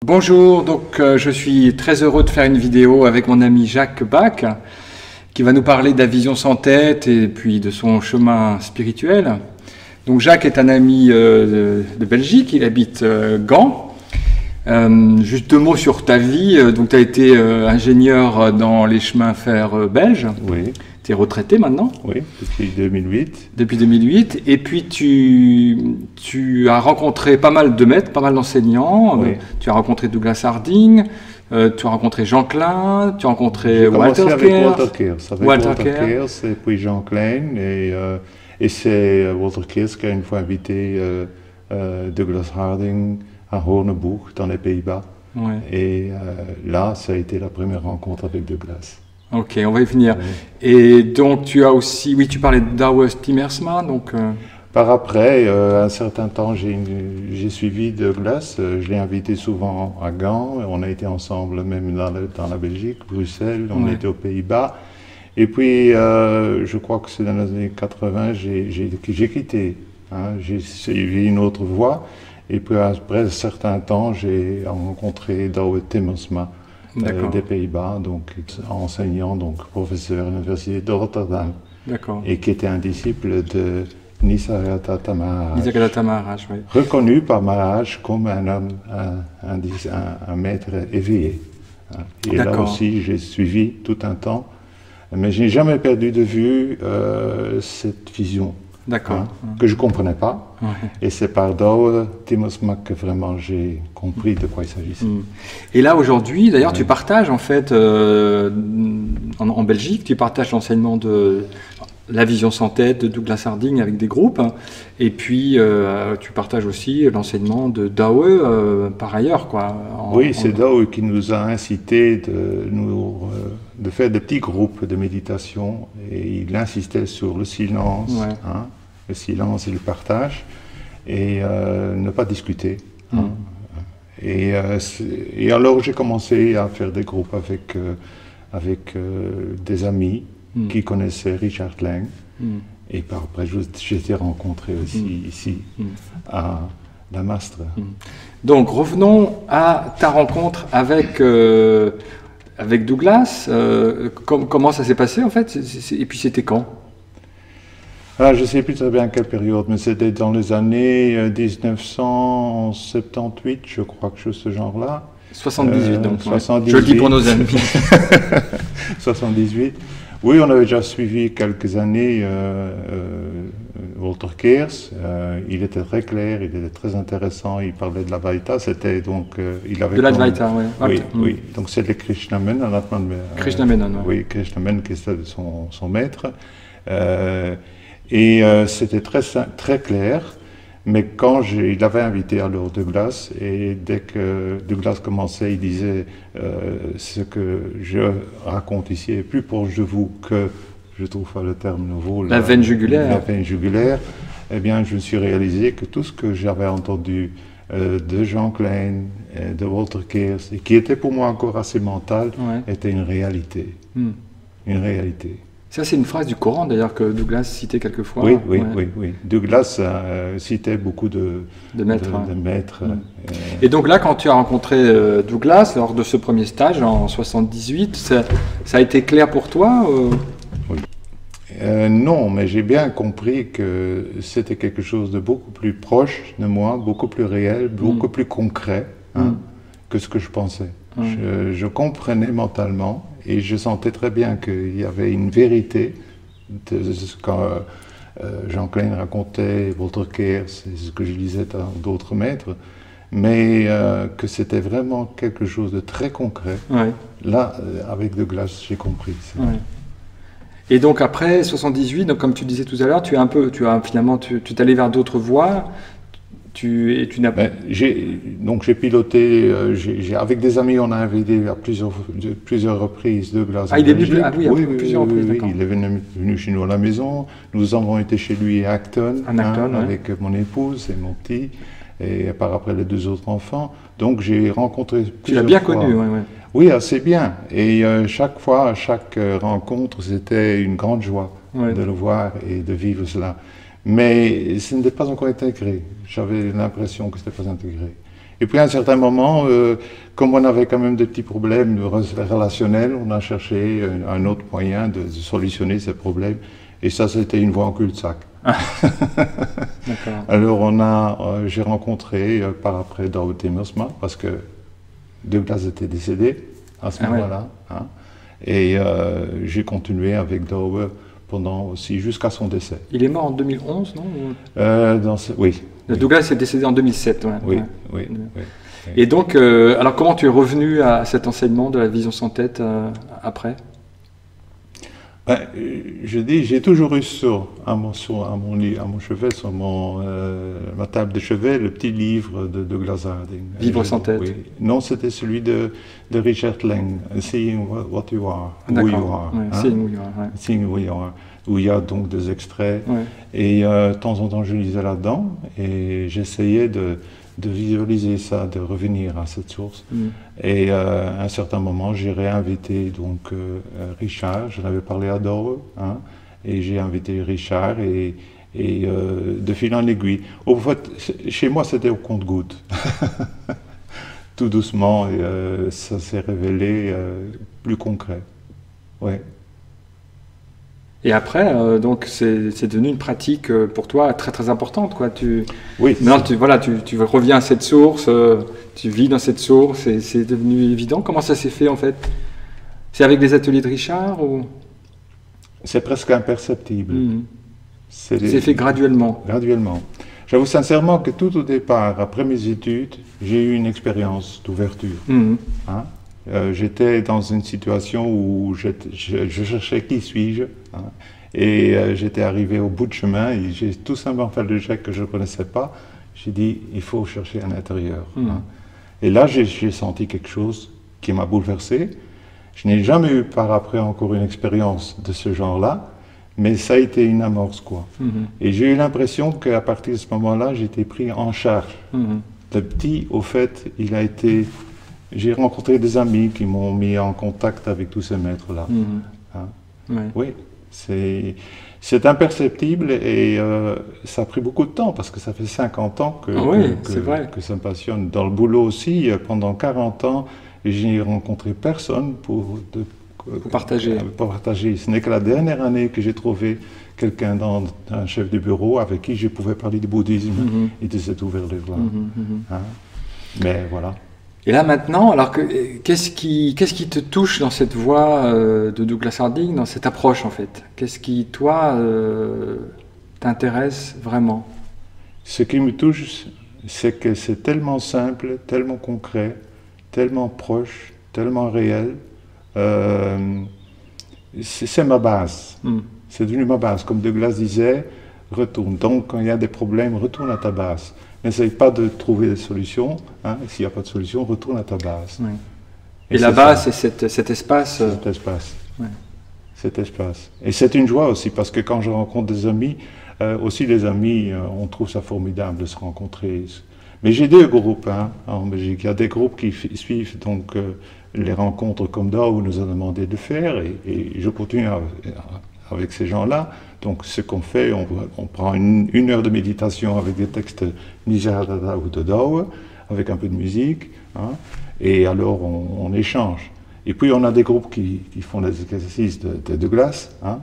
Bonjour, donc je suis très heureux de faire une vidéo avec mon ami Jacques Bach qui va nous parler de la vision sans tête et puis de son chemin spirituel. Donc Jacques est un ami de Belgique, il habite Gand. Juste deux mots sur ta vie. Donc tu as été ingénieur dans les chemins de fer belges. Oui. Tu es retraité maintenant? Oui, depuis 2008. Depuis 2008. Et puis tu as rencontré pas mal de maîtres, pas mal d'enseignants. Oui. Tu as rencontré Douglas Harding, tu as rencontré Jean Klein, tu as rencontré Walter Kears. Walter Kears et puis Jean Klein. Et c'est Walter Kears qui a une fois invité Douglas Harding à Hoornboeg, dans les Pays-Bas. Ouais. Et là, ça a été la première rencontre avec Douglas. Ok, on va y venir. Oui. Et donc tu as aussi, oui, tu parlais de Douwe Timmersma, donc... Par après, un certain temps, j'ai suivi Douglas. Je l'ai invité souvent à Gand. On a été ensemble même dans la Belgique, Bruxelles, on était aux Pays-Bas. Et puis, je crois que c'est dans les années 80, j'ai quitté. Hein, j'ai suivi une autre voie. Et puis, après un certain temps, j'ai rencontré Douwe Timmersma des Pays-Bas, donc enseignant, donc professeur à l'université de Rotterdam. Et qui était un disciple de Nisargadatta Maharaj. Nisargadatta Maharaj, oui. Reconnu par Maharaj comme un homme, un maître éveillé. Et là aussi, j'ai suivi tout un temps, mais je n'ai jamais perdu de vue cette vision. Que je ne comprenais pas. Ouais. Et c'est par Douwe Timmersma que vraiment j'ai compris de quoi il s'agissait. Et là, aujourd'hui, d'ailleurs, tu partages en fait, en Belgique, tu partages l'enseignement de la vision sans tête de Douglas Harding avec des groupes. Et puis, tu partages aussi l'enseignement de Douwe par ailleurs, quoi. Oui, c'est Douwe qui nous a incité de faire des petits groupes de méditation. Et il insistait sur le silence. Ouais. Hein, le silence et le partage, et ne pas discuter. Et alors j'ai commencé à faire des groupes avec des amis qui connaissaient Richard Lang, et après j'ai été rencontré aussi ici à la Mastre. Donc revenons à ta rencontre avec Douglas. Comment ça s'est passé en fait, et puis c'était quand? Ah, je ne sais plus très bien quelle période, mais c'était dans les années 1978, je crois, quelque chose de ce genre-là. 78, donc. 78. Je le dis pour nos amis. 78. Oui, on avait déjà suivi quelques années Walter Kears. Il était très clair, il était très intéressant, il parlait de l'Advaita. C'était donc... il avait de l'Advaita, oui. Oui, oui. Donc c'est le Krishna Menon. Krishna Menon, oui. Krishna Menon qui était son maître. C'était très clair, mais quand il avait invité alors Douglas, et dès que Douglas commençait, il disait ce que je raconte ici est plus proche de vous que, je trouve pas le terme nouveau, la veine jugulaire. La veine jugulaire, eh bien je me suis réalisé que tout ce que j'avais entendu de Jean Klein, de Walter Kears, et qui était pour moi encore assez mental, était une réalité. Une réalité. Ça, c'est une phrase du Coran, d'ailleurs, que Douglas citait quelquefois. Oui. Douglas citait beaucoup de maîtres. Et donc là, quand tu as rencontré Douglas, lors de ce premier stage, en 78, ça a été clair pour toi Oui. Non, mais j'ai bien compris que c'était quelque chose de beaucoup plus proche de moi, beaucoup plus réel, beaucoup plus concret que ce que je pensais. Je comprenais mentalement et je sentais très bien qu'il y avait une vérité de ce que Jean Klein racontait, Walter Kears, ce que je lisais dans d'autres maîtres, mais que c'était vraiment quelque chose de très concret. Là, avec Douglas, j'ai compris. Et donc après 78, donc comme tu disais tout à l'heure, tu t'es allé vers d'autres voies. J'ai piloté, avec des amis, on a invité à plusieurs reprises Douglas. Ah, il est venu plusieurs reprises, oui, il est venu chez nous à la maison. Nous avons été chez lui à Acton, avec mon épouse et mon petit, et par après les deux autres enfants. Donc j'ai rencontré plusieurs fois. Tu l'as bien connu, Oui, assez bien. Et chaque fois, à chaque rencontre, c'était une grande joie de le voir et de vivre cela. Mais ce n'était pas encore intégré. J'avais l'impression que ce n'était pas intégré. Et puis à un certain moment, comme on avait quand même des petits problèmes relationnels, on a cherché un autre moyen de solutionner ces problèmes. Et ça, c'était une voie en cul-de-sac. Alors j'ai rencontré par après Douwe Timmersma, parce que Douglas était décédé à ce moment-là. Ouais. Hein, et j'ai continué avec Douwe pendant aussi jusqu'à son décès. Il est mort en 2011, non? Oui. Douglas est décédé en 2007. Ouais. Oui, ouais. Oui. Et donc, alors comment tu es revenu à cet enseignement de la vision sans tête après? Ben, je dis, j'ai toujours eu à mon chevet, sur ma table de chevet, le petit livre de Douglas Harding. Vivre sans tête. Oui. Non, c'était celui de Richard Lang, Seeing What You Are, Who You Are. Ouais, hein? Seeing Who You Are. Ouais. Seeing Who You Are, où il y a donc des extraits. Ouais. Et de temps en temps, je lisais là-dedans et j'essayais de visualiser ça, de revenir à cette source. Et à un certain moment, j'ai réinvité donc Richard, je l'avais parlé à Douwe, hein, et j'ai invité Richard et de fil en aiguille. Au fait, chez moi, c'était au compte-gouttes. Tout doucement, ça s'est révélé plus concret. Ouais. Et après, donc c'est devenu une pratique pour toi très très importante, quoi. Oui. Maintenant, tu reviens à cette source, tu vis dans cette source, et c'est devenu évident. Comment ça s'est fait en fait? C'est avec les ateliers de Richard ou? C'est presque imperceptible. C'est fait graduellement. Graduellement. J'avoue sincèrement que tout au départ, après mes études, j'ai eu une expérience d'ouverture. Hein? J'étais dans une situation où je cherchais qui suis-je, hein, et j'étais arrivé au bout de chemin et j'ai tout simplement fait le geste que je ne connaissais pas. J'ai dit, il faut chercher à l'intérieur. Hein. Et là, j'ai senti quelque chose qui m'a bouleversé. Je n'ai jamais eu par après encore une expérience de ce genre-là, mais ça a été une amorce, quoi. Et j'ai eu l'impression qu'à partir de ce moment-là, j'étais pris en charge. Le petit, au fait, il a été... J'ai rencontré des amis qui m'ont mis en contact avec tous ces maîtres-là. Hein? Oui, c'est imperceptible et ça a pris beaucoup de temps parce que ça fait 50 ans que ça me passionne. Dans le boulot aussi, pendant 40 ans, j'ai rencontré personne pour partager. Ce n'est que la dernière année que j'ai trouvé quelqu'un, un chef de bureau avec qui je pouvais parler du bouddhisme et de cette ouverture-là. Hein? Mais voilà. Et là maintenant, alors qu'est-ce qui te touche dans cette voie de Douglas Harding, dans cette approche en fait? Qu'est-ce qui, toi, t'intéresse vraiment? Ce qui me touche, c'est que c'est tellement simple, tellement concret, tellement proche, tellement réel. C'est ma base. C'est devenu ma base. Comme Douglas disait, retourne. Donc quand il y a des problèmes, retourne à ta base. N'essaye pas de trouver des solutions. Hein. S'il n'y a pas de solution, retourne à ta base. Oui. Et la base, c'est cet espace. Cet espace. Ouais. Cet espace. Et c'est une joie aussi, parce que quand je rencontre des amis, aussi les amis, on trouve ça formidable de se rencontrer. Mais j'ai deux groupes en Belgique. Il y a des groupes qui suivent donc les rencontres comme Douwe nous a demandé de faire, et je continue avec ces gens-là. Donc ce qu'on fait, on prend une heure de méditation avec des textes Nijadada ou de Douwe, avec un peu de musique, hein, et alors on échange. Et puis on a des groupes qui font des exercices de Douglas, hein,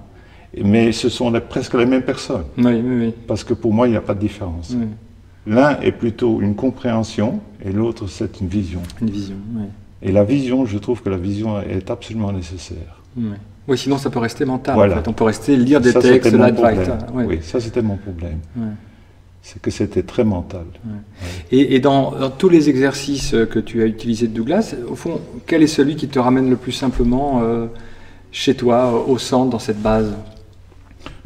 mais ce sont presque les mêmes personnes. Oui. Parce que pour moi, il n'y a pas de différence. Oui. L'un est plutôt une compréhension, et l'autre c'est une vision. Une vision, oui. Et la vision, je trouve que la vision est absolument nécessaire. Oui, sinon ça peut rester mental. Voilà. En fait. On peut rester lire des textes, Oui, ça c'était mon problème. C'est que c'était très mental. Et dans tous les exercices que tu as utilisés de Douglas, au fond, quel est celui qui te ramène le plus simplement chez toi, au centre, dans cette base?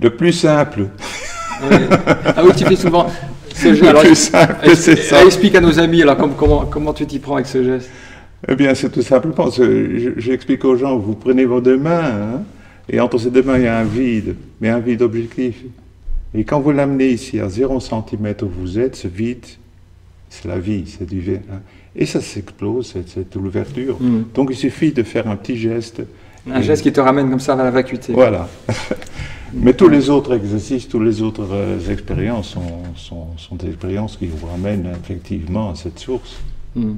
Le plus simple. Ah oui, tu fais souvent ce geste. Le plus simple, c'est ça. Explique à nos amis, alors comment tu t'y prends avec ce geste? Eh bien, c'est tout simplement, j'explique aux gens, vous prenez vos deux mains, hein, et entre ces deux mains, il y a un vide, mais un vide objectif. Et quand vous l'amenez ici, à 0 cm où vous êtes, ce vide, c'est la vie, c'est du vide. Hein, et ça s'explose, c'est l'ouverture. Donc il suffit de faire un petit geste. Un geste qui te ramène comme ça vers la vacuité. Voilà. Mais tous les autres exercices, toutes les autres expériences sont des expériences qui vous ramènent effectivement à cette source. Mm.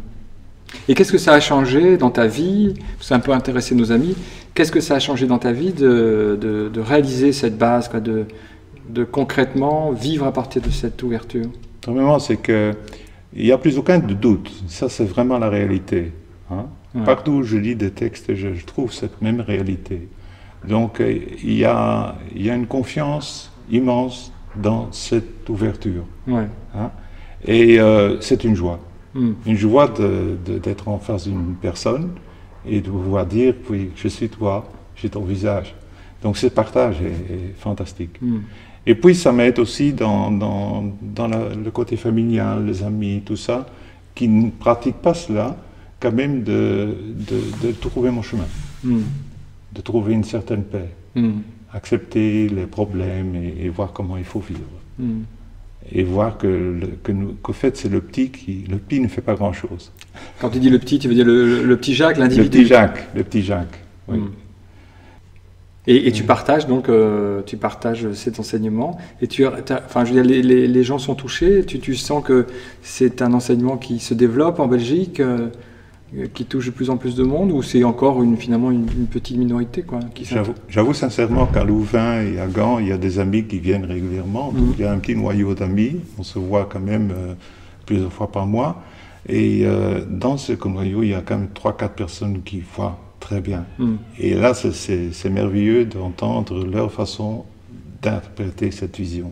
Et qu'est-ce que ça a changé dans ta vie? Ça a un peu intéressé nos amis. Qu'est-ce que ça a changé dans ta vie de réaliser cette base, quoi, de concrètement vivre à partir de cette ouverture? Premièrement, c'est qu'il n'y a plus aucun doute. Ça, c'est vraiment la réalité. Hein? Ouais. Partout où je lis des textes, je trouve cette même réalité. Donc, il y a une confiance immense dans cette ouverture. Ouais. Hein? Et c'est une joie. Une joie d'être en face d'une personne et de pouvoir dire, oui, je suis toi, j'ai ton visage. Donc ce partage est fantastique. Et puis ça m'aide aussi dans le côté familial, les amis, tout ça, qui ne pratiquent pas cela, quand même de trouver mon chemin, de trouver une certaine paix, accepter les problèmes et voir comment il faut vivre. Et voir qu'au fait, c'est le petit ne fait pas grand-chose. Quand tu dis le petit, tu veux dire le petit Jacques, l'individu? Le petit Jacques, oui. Et tu partages donc, tu partages cet enseignement, et enfin, je veux dire, les gens sont touchés, tu sens que c'est un enseignement qui se développe en Belgique, qui touche de plus en plus de monde, ou c'est encore finalement une petite minorité, quoi, J'avoue sincèrement qu'à Louvain et à Gand, il y a des amis qui viennent régulièrement. Donc il y a un petit noyau d'amis, on se voit quand même plusieurs fois par mois. Et dans ce noyau, il y a quand même 3-4 personnes qui voient très bien. Et là, c'est merveilleux d'entendre leur façon d'interpréter cette vision.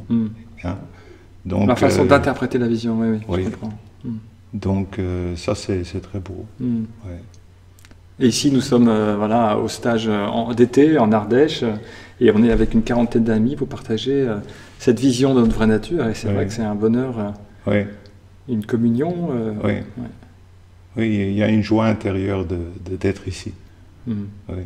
Hein? Donc, la façon d'interpréter la vision, oui, je comprends. Donc ça, c'est très beau. Ouais. Et ici, nous sommes voilà, au stage d'été en Ardèche, et on est avec une quarantaine d'amis pour partager cette vision de notre vraie nature. Et c'est vrai que c'est un bonheur, une communion. Oui, il y a une joie intérieure d'être ici. Oui.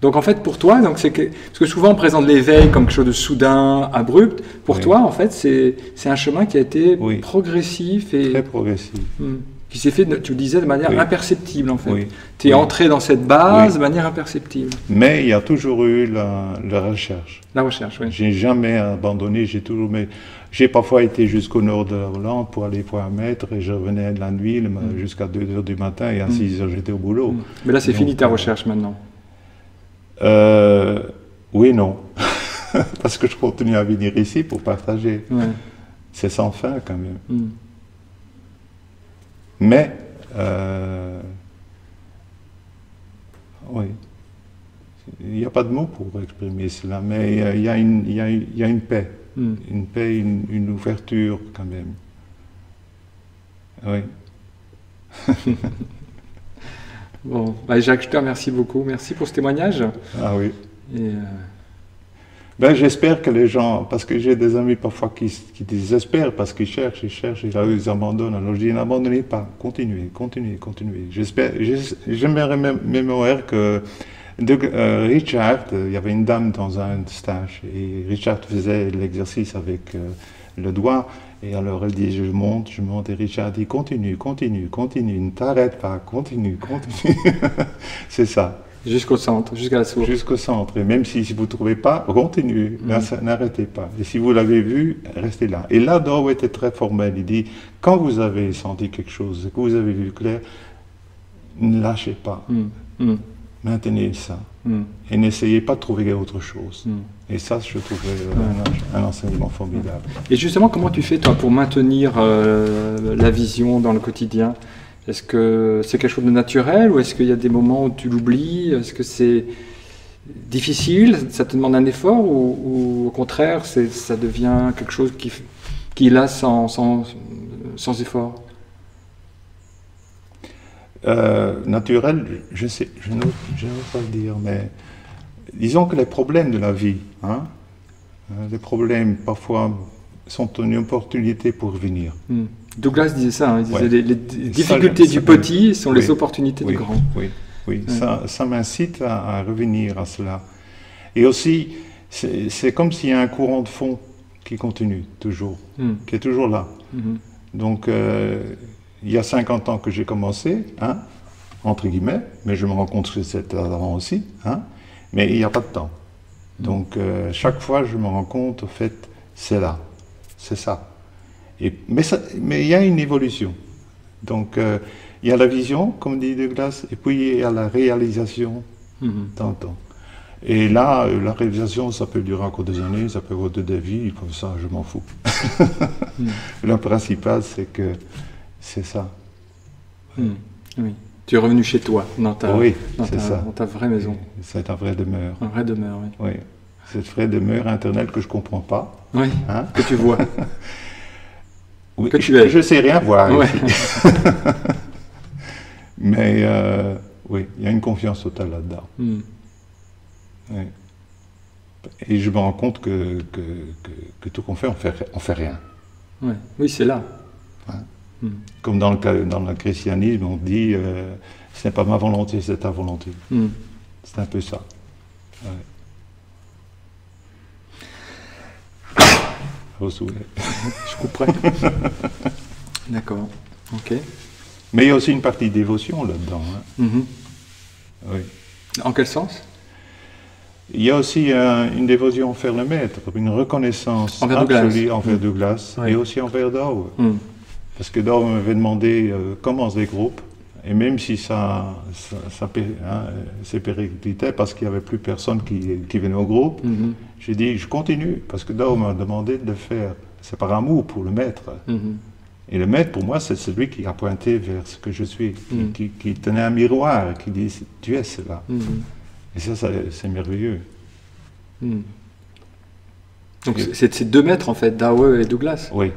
Donc en fait, pour toi, parce que souvent on présente l'éveil comme quelque chose de soudain, abrupt. Pour toi, en fait, c'est un chemin qui a été progressif et très progressif, qui s'est fait, tu le disais, de manière imperceptible en fait. Tu es entré dans cette base de manière imperceptible. Mais il y a toujours eu la recherche. La recherche, oui. J'ai jamais abandonné. J'ai parfois été jusqu'au nord de la Hollande pour aller voir un maître, et je revenais de la nuit jusqu'à 2h du matin, et à 6h j'étais au boulot. Mais là, c'est fini ta recherche maintenant. Oui, non. Parce que je continue à venir ici pour partager. C'est sans fin quand même. Mais, oui, il n'y a pas de mots pour exprimer cela, mais il y a une paix, une paix, une ouverture quand même. Oui. Bon, Jacques, je te remercie beaucoup. Merci pour ce témoignage. Ah oui. Et j'espère que les gens, parce que j'ai des amis parfois qui désespèrent parce qu'ils cherchent, et là ils abandonnent. Alors je dis, n'abandonnez pas, continuez. J'aimerais mémoire que Richard, il y avait une dame dans un stage, et Richard faisait l'exercice avec le doigt. Et alors elle dit, je monte, et Richard dit, continue, ne t'arrête pas, continue. C'est ça. Jusqu'au centre, jusqu'à la source. Jusqu'au centre. Et même si vous ne trouvez pas, continuez, n'arrêtez pas. Et si vous l'avez vu, restez là. Et là, Dow était très formel. Il dit, quand vous avez senti quelque chose, que vous avez vu clair, ne lâchez pas. Maintenez ça. Et n'essayez pas de trouver autre chose. Et ça, je trouvais un enseignement formidable. Et justement, comment tu fais, toi, pour maintenir la vision dans le quotidien? Est-ce que c'est quelque chose de naturel, ou est-ce qu'il y a des moments où tu l'oublies? Est-ce que c'est difficile? Ça te demande un effort, ou au contraire, ça devient quelque chose qui est là sans effort? Naturel, je n'ose pas le dire, mais disons que les problèmes de la vie, les problèmes parfois sont une opportunité pour revenir. Douglas disait ça, il disait les difficultés du petit sont les opportunités du grand. Oui. Ça m'incite à revenir à cela. Et aussi, c'est comme s'il y a un courant de fond qui continue toujours, qui est toujours là. Donc, il y a 50 ans que j'ai commencé, entre guillemets, mais je me rends compte que c'était avant aussi, mais il n'y a pas de temps. Donc, chaque fois, je me rends compte, au fait, c'est là, c'est ça. Mais il y a une évolution. Donc, il y a la vision, comme dit Douglas, et puis il y a la réalisation, tantôt. Et là, la réalisation, ça peut durer encore des années, ça peut durer des vies, comme ça, je m'en fous. Le principal, c'est que c'est ça. Oui. Tu es revenu chez toi, dans ta vraie maison. C'est ta vraie demeure. Une vraie demeure, oui. Oui. Cette vraie demeure internelle que je ne comprends pas. Oui, hein? Que tu vois. Oui, que tu es. Je ne sais rien voir ici. Mais oui, il y a une confiance totale là-dedans. Oui. Et je me rends compte que tout qu'on fait, on fait rien. Ouais. Oui, c'est là. Hein? Comme dans le christianisme, on dit ce n'est pas ma volonté, c'est ta volonté. C'est un peu ça. Ouais. Je couperai. D'accord. Ok. Mais il y a aussi une partie de dévotion là-dedans. Hein. Oui. En quel sens? Il y a aussi une dévotion envers le maître, une reconnaissance absolue envers Douglas et aussi envers Dow. Parce que Dow m'avait demandé comment se groupes, et même si c'est périclité parce qu'il n'y avait plus personne qui venait au groupe, j'ai dit je continue, parce que Dow m'a demandé de le faire. C'est par amour pour le maître. Et le maître, pour moi, c'est celui qui a pointé vers ce que je suis, qui tenait un miroir, qui dit tu es cela. Et ça c'est merveilleux. Donc c'est deux maîtres en fait, Dow et Douglas. Oui.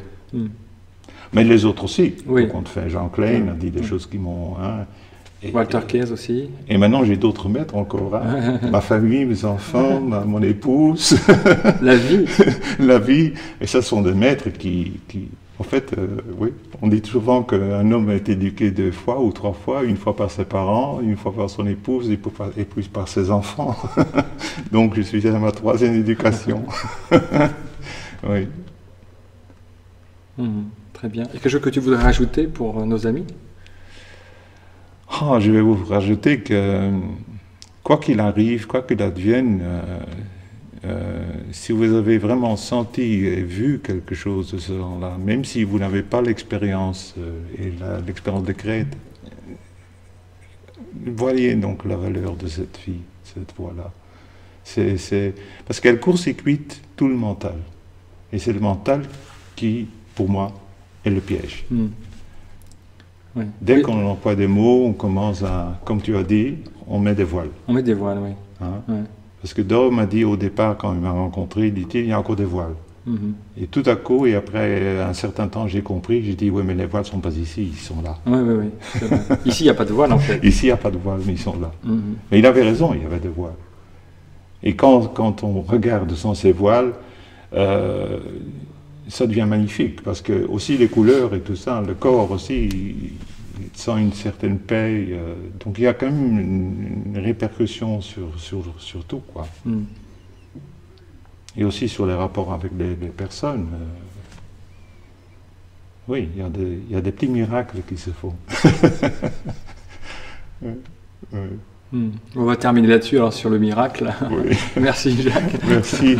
Mais les autres aussi. Oui. On fait Jean Klein a dit des choses qui m'ont... Hein, Walter Keyes aussi. Et maintenant j'ai d'autres maîtres encore. Hein. Ma famille, mes enfants, mon épouse. La vie. La vie. Et ça sont des maîtres qui en fait, oui, on dit souvent qu'un homme est éduqué 2 fois ou 3 fois, une fois par ses parents, une fois par son épouse et puis par ses enfants. Donc je suis à ma 3e éducation. Oui. Très bien. Et quelque chose que tu voudrais rajouter pour nos amis? Je vais vous rajouter que, quoi qu'il arrive, quoi qu'il advienne, si vous avez vraiment senti et vu quelque chose de ce genre-là, même si vous n'avez pas l'expérience et l'expérience de Crète, voyez donc la valeur de cette vie, cette voie-là. Parce qu'elle court-circuite tout le mental. Et c'est le mental qui, pour moi, est le piège. Oui. Dès qu'on emploie des mots, on commence à, comme tu as dit, on met des voiles. On met des voiles, oui. Hein? Oui. Parce que Dow m'a dit au départ, quand il m'a rencontré, il y a encore des voiles. Et tout à coup, et après un certain temps, j'ai compris, j'ai dit, oui, mais les voiles ne sont pas ici, ils sont là. Oui. Ici, il n'y a pas de voiles, en fait. Ici, il n'y a pas de voiles, mais ils sont là. Mais il avait raison, il y avait des voiles. Et quand on regarde sans ces voiles, ça devient magnifique, parce que aussi les couleurs et tout ça, le corps aussi, il sent une certaine paix, donc il y a quand même une répercussion sur tout, quoi. Et aussi sur les rapports avec les personnes. Oui, il y a des petits miracles qui se font. On va terminer là-dessus, alors sur le miracle. Oui. Merci Jacques. Merci.